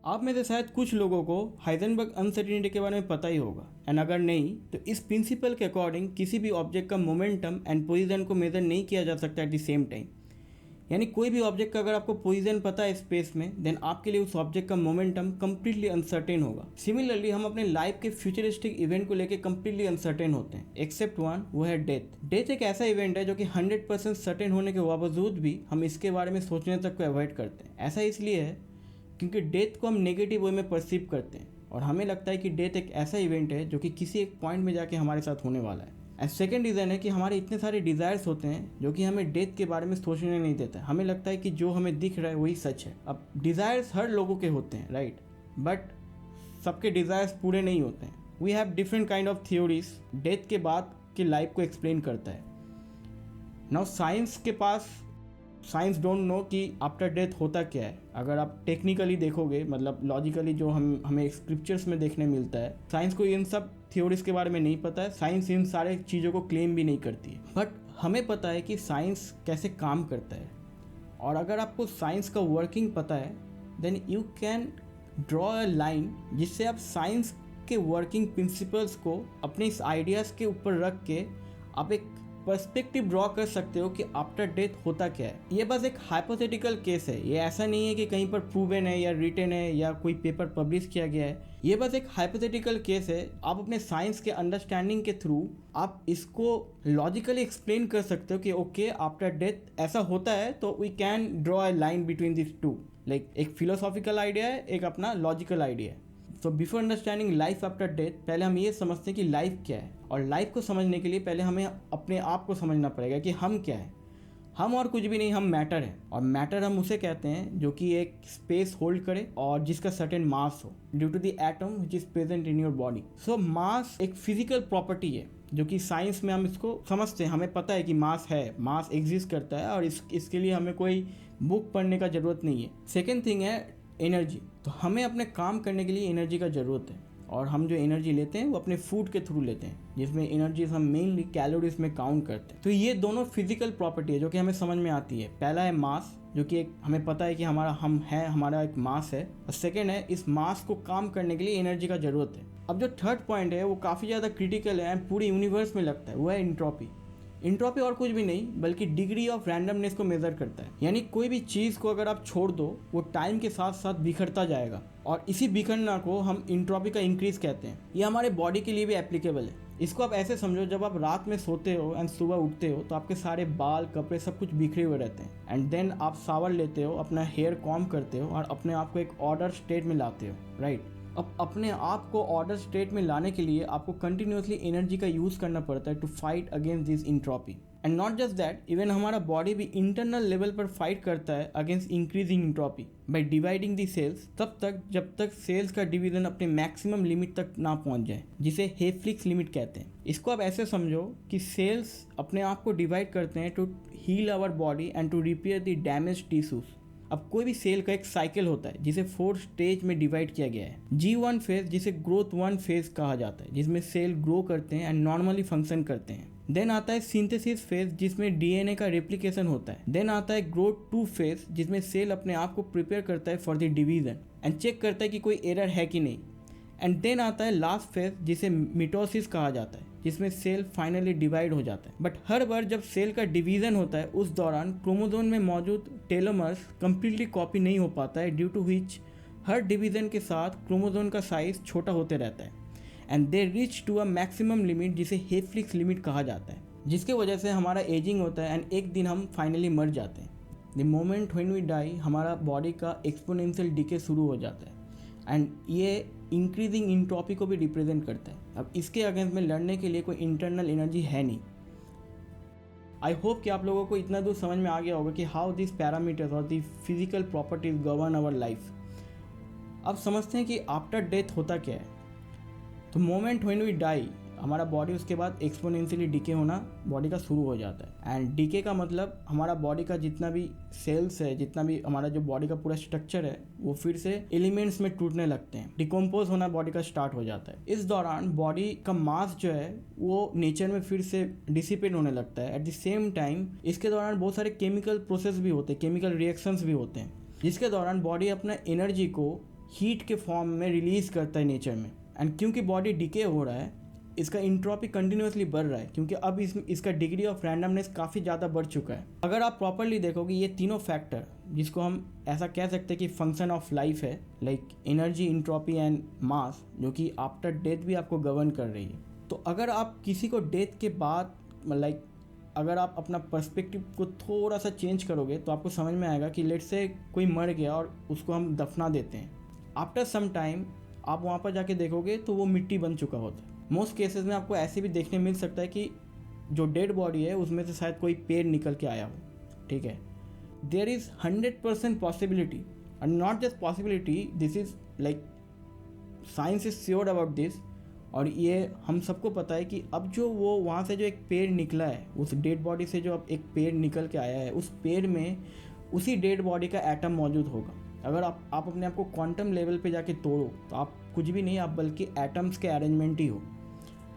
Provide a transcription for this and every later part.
आप में से शायद कुछ लोगों को हाइजेनबर्ग अनसर्टेनिटी के बारे में पता ही होगा, एंड अगर नहीं तो इस प्रिंसिपल के अकॉर्डिंग किसी भी ऑब्जेक्ट का मोमेंटम एंड पोजीशन को मेजर नहीं किया जा सकता एट द सेम टाइम। यानी कोई भी ऑब्जेक्ट का अगर आपको पोजीशन पता है स्पेस में, देन आपके लिए उस ऑब्जेक्ट का मोमेंटम कंप्लीटली अनसर्टेन होगा। सिमिलरली हम अपने लाइफ के फ्यूचरिस्टिक इवेंट को लेकर कंप्लीटली अनसर्टेन होते हैं एक्सेप्ट वन, वो है डेथ। डेथ एक ऐसा इवेंट है जो कि 100% सर्टेन होने के बावजूद भी हम इसके बारे में सोचने तक को अवॉइड करते हैं। ऐसा इसलिए है क्योंकि डेथ को हम नेगेटिव वे में परसीव करते हैं और हमें लगता है कि डेथ एक ऐसा इवेंट है जो कि किसी एक पॉइंट में जाके हमारे साथ होने वाला है। एंड सेकेंड रीज़न है कि हमारे इतने सारे डिज़ायर्स होते हैं जो कि हमें डेथ के बारे में सोचने नहीं देता है। हमें लगता है कि जो हमें दिख रहा है वही सच है। अब डिज़ायर्स हर लोगों के होते हैं, राइट, बट सबके डिज़ायर्स पूरे नहीं होते हैं। We have different kind of theories death के बाद की लाइफ को एक्सप्लेन करता है। नाउ साइंस डोंट नो कि आफ्टर डेथ होता क्या है। अगर आप टेक्निकली देखोगे, मतलब लॉजिकली जो हमें स्क्रिप्चर्स में देखने मिलता है, साइंस को इन सब थ्योरीज के बारे में नहीं पता है। साइंस इन सारे चीज़ों को क्लेम भी नहीं करती है, बट हमें पता है कि साइंस कैसे काम करता है। और अगर आपको साइंस का वर्किंग पता है, then you can draw a line जिससे आप साइंस के वर्किंग प्रिंसिपल्स को अपने इस आइडियाज़ के ऊपर रख के आप एक पर्सपेक्टिव ड्रॉ कर सकते हो कि आफ्टर डेथ होता क्या है। ये बस एक हाइपोथेटिकल केस है, ये ऐसा नहीं है कि कहीं पर प्रूवन है या रिटन है या कोई पेपर पब्लिश किया गया है। ये बस एक हाइपोथेटिकल केस है। आप अपने साइंस के अंडरस्टैंडिंग के थ्रू आप इसको लॉजिकली एक्सप्लेन कर सकते हो कि ओके आफ्टर डेथ ऐसा होता है, तो we can draw a line between this two. Like एक फिलोसॉफिकल आइडिया है, एक अपना लॉजिकल आइडिया है। So before understanding life after death, पहले हम ये समझते हैं कि लाइफ क्या है, और लाइफ को समझने के लिए पहले हमें अपने आप को समझना पड़ेगा कि हम क्या है। हम और कुछ भी नहीं, हम मैटर है। और मैटर हम उसे कहते हैं जो कि एक स्पेस होल्ड करे और जिसका सर्टेन मास हो due to the atom which is present in your body. So mass एक फिजिकल प्रॉपर्टी है जो कि साइंस में हम इसको समझते हैं। हमें पता है कि मास है, मास एग्जिस्ट करता है, और इसके लिए हमें कोई बुक पढ़ने का ज़रूरत नहीं है। सेकेंड थिंग है एनर्जी। तो हमें अपने काम करने के लिए एनर्जी का ज़रूरत है, और हम जो एनर्जी लेते हैं वो अपने फूड के थ्रू लेते हैं, जिसमें एनर्जी हम मेनली कैलोरीज में काउंट करते हैं। तो ये दोनों फिजिकल प्रॉपर्टी है जो कि हमें समझ में आती है। पहला है मास, जो कि एक हमें पता है कि हमारा एक मास है, और सेकेंड है इस मास को काम करने के लिए एनर्जी का ज़रूरत है। अब जो थर्ड पॉइंट है वो काफ़ी ज़्यादा क्रिटिकल है, पूरे यूनिवर्स में लगता है, वो है इंट्रोपी। इंट्रोपी और कुछ भी नहीं बल्कि डिग्री ऑफ रैंडमनेस को मेजर करता है। यानी कोई भी चीज़ को अगर आप छोड़ दो, वो टाइम के साथ साथ बिखरता जाएगा, और इसी बिखरना को हम इंट्रोपी का इंक्रीज कहते हैं। ये हमारे बॉडी के लिए भी एप्लीकेबल है। इसको आप ऐसे समझो, जब आप रात में सोते हो एंड सुबह उठते हो तो आपके सारे बाल, कपड़े सब कुछ बिखरे हुए रहते हैं, एंड देन आप शावर लेते हो, अपना हेयर कॉम्ब करते हो और अपने आप को एक ऑर्डर स्टेट में लाते हो, राइट। अब अपने आप को ऑर्डर स्टेट में लाने के लिए आपको कंटिन्यूसली एनर्जी का यूज़ करना पड़ता है to fight against this entropy. And not just that, even हमारा बॉडी भी इंटरनल लेवल पर फाइट करता है against increasing entropy by dividing the cells, तब तक जब तक सेल्स का डिवीजन अपने मैक्सिमम लिमिट तक ना पहुंच जाए, जिसे हेफ्लिक्स लिमिट कहते हैं। इसको आप ऐसे समझो कि सेल्स अपने आप को डिवाइड करते हैं to heal our body and to repair the damage tissues. अब कोई भी सेल का एक साइकिल होता है जिसे 4 स्टेज में डिवाइड किया गया है। G1 फेज, जिसे ग्रोथ 1 फेज कहा जाता है, जिसमें सेल ग्रो करते हैं एंड नॉर्मली फंक्शन करते हैं। देन आता है सिंथेसिस फेज, जिसमें डीएनए का रेप्लिकेशन होता है। देन आता है ग्रोथ 2 फेज, जिसमें सेल अपने आप को प्रिपेयर करता है for the division and check करता है कि कोई एरर है कि नहीं। एंड देन आता है लास्ट फेज, जिसे मिटोसिस कहा जाता है, जिसमें सेल फाइनली डिवाइड हो जाता है। बट हर बार जब सेल का डिवीजन होता है, उस दौरान क्रोमोसोम में मौजूद टेलोमर्स कंप्लीटली कॉपी नहीं हो पाता है, ड्यू टू विच हर डिवीजन के साथ क्रोमोसोम का साइज छोटा होते रहता है, and they reach to a maximum limit, जिसे हेफ्लिक्स लिमिट कहा जाता है, जिसके वजह से हमारा एजिंग होता है एंड एक दिन हम फाइनली मर जाते हैं। The moment when we die, हमारा बॉडी का एक्सपोनेंशियल डिके शुरू हो जाता है, एंड ये इंक्रीजिंग इंट्रोपी को भी रिप्रेजेंट करता है। अब इसके अगेंस्ट में लड़ने के लिए कोई इंटरनल एनर्जी है नहीं। आई होप कि आप लोगों को इतना दूर समझ में आ गया होगा कि हाउ दिस पैरामीटर्स और the physical properties govern our life. अब समझते हैं कि आफ्टर डेथ होता क्या है। तो मोमेंट व्हेन वी डाई, हमारा बॉडी उसके बाद एक्सपोनेंशियली डिके होना बॉडी का शुरू हो जाता है। एंड डिके का मतलब हमारा बॉडी का जितना भी सेल्स है, जितना भी हमारा जो बॉडी का पूरा स्ट्रक्चर है, वो फिर से एलिमेंट्स में टूटने लगते हैं, डिकम्पोज होना बॉडी का स्टार्ट हो जाता है। इस दौरान बॉडी का मास जो है वो नेचर में फिर से डिसिपेट होने लगता है। एट द सेम टाइम इसके दौरान बहुत सारे केमिकल प्रोसेस भी होते हैं, केमिकल रिएक्शंस भी होते हैं, जिसके दौरान बॉडी अपना एनर्जी को हीट के फॉर्म में रिलीज़ करता है नेचर में। एंड क्योंकि बॉडी डिके हो रहा है, इसका इंट्रोपी कंटिन्यूसली बढ़ रहा है, क्योंकि अब इसका डिग्री ऑफ रैंडमनेस काफ़ी ज़्यादा बढ़ चुका है। अगर आप प्रॉपरली देखोगे ये तीनों फैक्टर, जिसको हम ऐसा कह सकते हैं कि फंक्शन ऑफ लाइफ है, like energy, entropy and mass, जो कि आफ्टर डेथ भी आपको गवर्न कर रही है। तो अगर आप किसी को डेथ के बाद लाइक अगर आप अपना पर्सपेक्टिव को थोड़ा सा चेंज करोगे तो आपको समझ में आएगा कि लेट्स से कोई मर गया और उसको हम दफना देते हैं। आफ्टर सम टाइम आप वहाँ पर जाके देखोगे तो वो मिट्टी बन चुका होता है। मोस्ट केसेस में आपको ऐसे भी देखने मिल सकता है कि जो डेड बॉडी है उसमें से शायद कोई पेड़ निकल के आया हो, ठीक है। There is 100% possibility, and not just possibility, this is like science is sure about this. और ये हम सबको पता है कि अब जो वो वहाँ से जो एक पेड़ निकला है, उस डेड बॉडी से जो अब एक पेड़ निकल के आया है, उस पेड़ में उसी डेड बॉडी का एटम मौजूद होगा। अगर आप अपने आप को क्वांटम लेवल पे जाके तोड़ो तो आप कुछ भी नहीं, आप बल्कि एटम्स के अरेंजमेंट ही हो,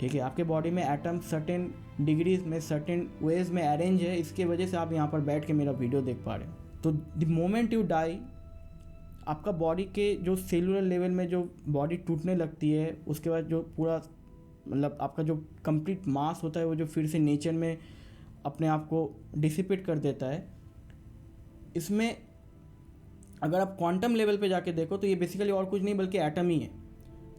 ठीक है। आपके बॉडी में एटम सर्टेन डिग्रीज में, सर्टेन वेज में अरेंज है, इसके वजह से आप यहाँ पर बैठ के मेरा वीडियो देख पा रहे हो। तो द मोमेंट यू डाई, आपका बॉडी के जो सेलुलर लेवल में जो बॉडी टूटने लगती है, उसके बाद जो पूरा मतलब आपका जो कंप्लीट मास होता है वो जो फिर से नेचर में अपने आप को डिसिपेट कर देता है। इसमें अगर आप क्वांटम लेवल पे जाके देखो तो ये बेसिकली और कुछ नहीं बल्कि एटम ही है।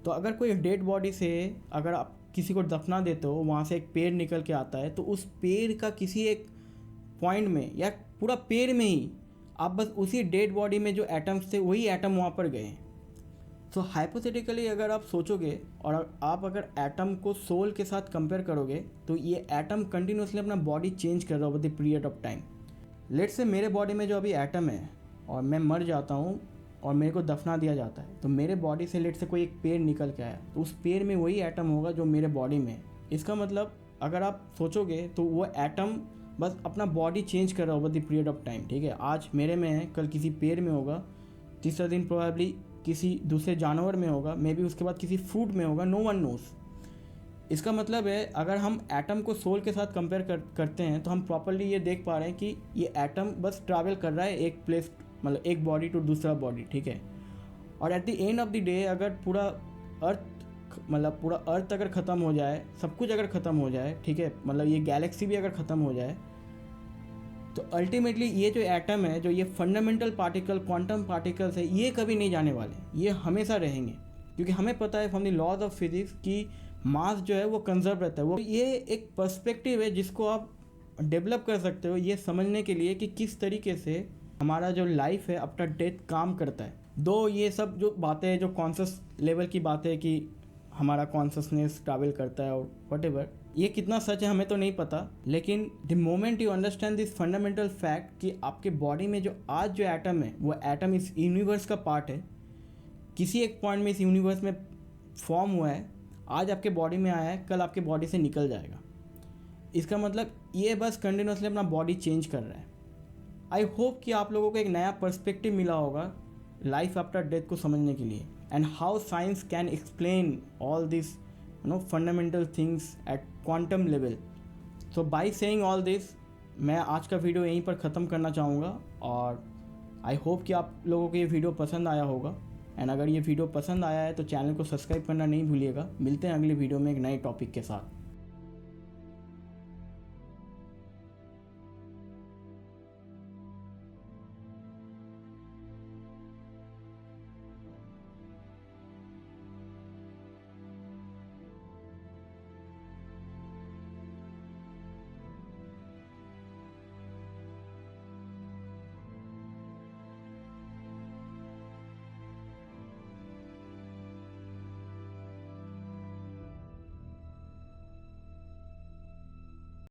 तो अगर कोई डेड बॉडी से अगर आप किसी को दफना देते हो, वहाँ से एक पेड़ निकल के आता है, तो उस पेड़ का किसी एक पॉइंट में या पूरा पेड़ में ही आप बस उसी डेड बॉडी में जो एटम्स थे वही एटम वहाँ पर गए हैं। सो हाइपोथेटिकली अगर आप सोचोगे और आप अगर एटम को सोल के साथ कंपेयर करोगे तो ये एटम कंटिन्यूसली अपना बॉडी चेंज कर रहा है over the period of time. Let's say मेरे बॉडी में जो अभी एटम है और मैं मर जाता हूँ और मेरे को दफना दिया जाता है, तो मेरे बॉडी से लेट से कोई एक पेड़ निकल के आया, तो उस पेड़ में वही एटम होगा जो मेरे बॉडी में है। इसका मतलब अगर आप सोचोगे तो वो एटम बस अपना बॉडी चेंज कर रहा होगा द पीरियड ऑफ टाइम, ठीक है। आज मेरे में है, कल किसी पेड़ में होगा, तीसरा दिन प्रोबेबली किसी दूसरे जानवर में होगा, मे बी उसके बाद किसी फ्रूट में होगा, नो वन नोस। इसका मतलब है अगर हम एटम को सोल के साथ कंपेयर करते हैं तो हम प्रॉपरली ये देख पा रहे हैं कि ये एटम बस ट्रैवल कर रहा है एक प्लेस, मतलब एक बॉडी टू दूसरा बॉडी, ठीक है। और at the end of the day अगर पूरा अर्थ अगर ख़त्म हो जाए, सब कुछ अगर ख़त्म हो जाए, ठीक है, मतलब ये गैलेक्सी भी अगर ख़त्म हो जाए, तो अल्टीमेटली ये जो एटम है, जो ये फंडामेंटल पार्टिकल, क्वांटम पार्टिकल्स है, ये कभी नहीं जाने वाले, ये हमेशा रहेंगे। क्योंकि हमें पता है from the laws of physics कि मास जो है वो कंजर्व रहता है। वो ये एक पर्सपेक्टिव है जिसको आप डेवलप कर सकते हो ये समझने के लिए कि किस तरीके से हमारा जो लाइफ है आफ्टर डेथ काम करता है। दो ये सब जो बातें हैं, जो कॉन्शियस लेवल की बातें है कि हमारा कॉन्शियसनेस ट्रैवल करता है और व्हाटएवर, ये कितना सच है हमें तो नहीं पता, लेकिन the moment you understand this fundamental fact कि आपके बॉडी में जो आज जो एटम है वो एटम इस यूनिवर्स का पार्ट है, किसी एक पॉइंट में इस यूनिवर्स में फॉर्म हुआ है, आज आपके बॉडी में आया है, कल आपके बॉडी से निकल जाएगा। इसका मतलब ये बस कंटिन्यूसली अपना बॉडी चेंज कर रहा है। आई होप कि आप लोगों को एक नया पर्सपेक्टिव मिला होगा लाइफ आफ्टर डेथ को समझने के लिए, and how science can explain all this fundamental things at quantum level. So by saying all this, मैं आज का वीडियो यहीं पर ख़त्म करना चाहूँगा और आई होप कि आप लोगों को ये वीडियो पसंद आया होगा। एंड अगर ये वीडियो पसंद आया है तो चैनल को सब्सक्राइब करना नहीं भूलिएगा। मिलते हैं अगले वीडियो में एक नए टॉपिक के साथ।